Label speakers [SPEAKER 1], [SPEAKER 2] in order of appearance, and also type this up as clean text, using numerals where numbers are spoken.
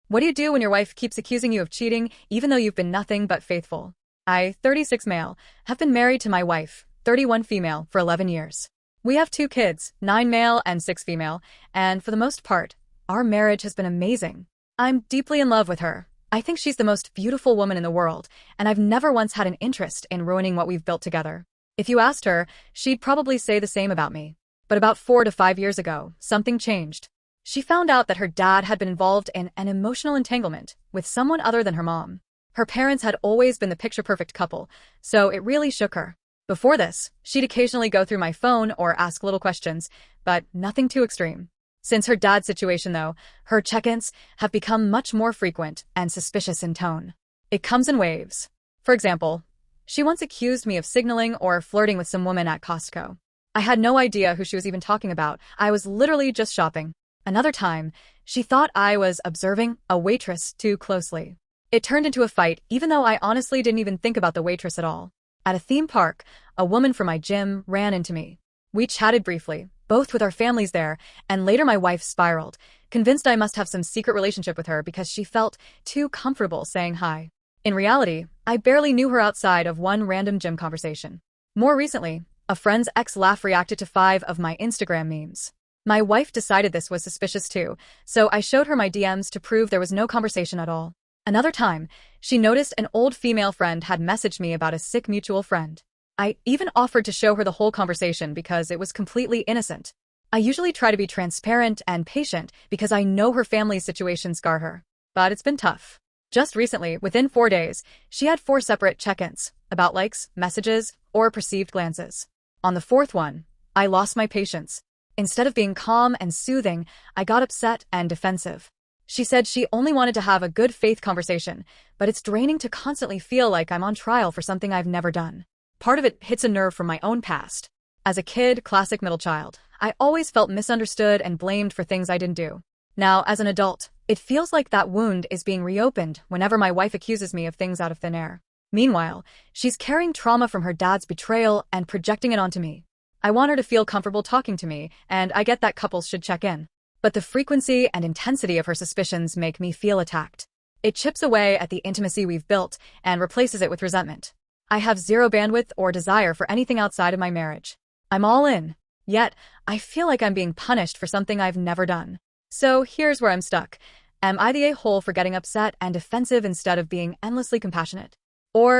[SPEAKER 1] What do you do when your wife keeps accusing you of cheating, even though you've been nothing but faithful? I, 36 male, have been married to my wife, 31 female, for 11 years. We have 2 kids, 9 male and 6 female, and for the most part, our marriage has been amazing. I'm deeply in love with her. I think she's the most beautiful woman in the world, and I've never once had an interest in ruining what we've built together. If you asked her, she'd probably say the same about me. But about 4 to 5 years ago, something changed. She found out that her dad had been involved in an emotional entanglement with someone other than her mom. Her parents had always been the picture-perfect couple, so it really shook her. Before this, she'd occasionally go through my phone or ask little questions, but nothing too extreme. Since her dad's situation, though, her check-ins have become much more frequent and suspicious in tone. It comes in waves. For example, she once accused me of signaling or flirting with some woman at Costco. I had no idea who she was even talking about. I was literally just shopping. Another time, she thought I was observing a waitress too closely. It turned into a fight, even though I honestly didn't even think about the waitress at all. At a theme park, a woman from my gym ran into me. We chatted briefly, both with our families there, and later my wife spiraled, convinced I must have some secret relationship with her because she felt too comfortable saying hi. In reality, I barely knew her outside of one random gym conversation. More recently, a friend's ex-laugh reacted to 5 of my Instagram memes. My wife decided this was suspicious too, so I showed her my DMs to prove there was no conversation at all. Another time, she noticed an old female friend had messaged me about a sick mutual friend. I even offered to show her the whole conversation because it was completely innocent. I usually try to be transparent and patient because I know her family's situation scarred her. But it's been tough. Just recently, within 4 days, she had 4 separate check-ins about likes, messages, or perceived glances. On the 4th one, I lost my patience. Instead of being calm and soothing, I got upset and defensive. She said she only wanted to have a good faith conversation, but it's draining to constantly feel like I'm on trial for something I've never done. Part of it hits a nerve from my own past. As a kid, classic middle child, I always felt misunderstood and blamed for things I didn't do. Now, as an adult, it feels like that wound is being reopened whenever my wife accuses me of things out of thin air. Meanwhile, she's carrying trauma from her dad's betrayal and projecting it onto me. I want her to feel comfortable talking to me, and I get that couples should check in. But the frequency and intensity of her suspicions make me feel attacked. It chips away at the intimacy we've built and replaces it with resentment. I have zero bandwidth or desire for anything outside of my marriage. I'm all in. Yet, I feel like I'm being punished for something I've never done. So here's where I'm stuck. Am I the a-hole for getting upset and defensive instead of being endlessly compassionate? Or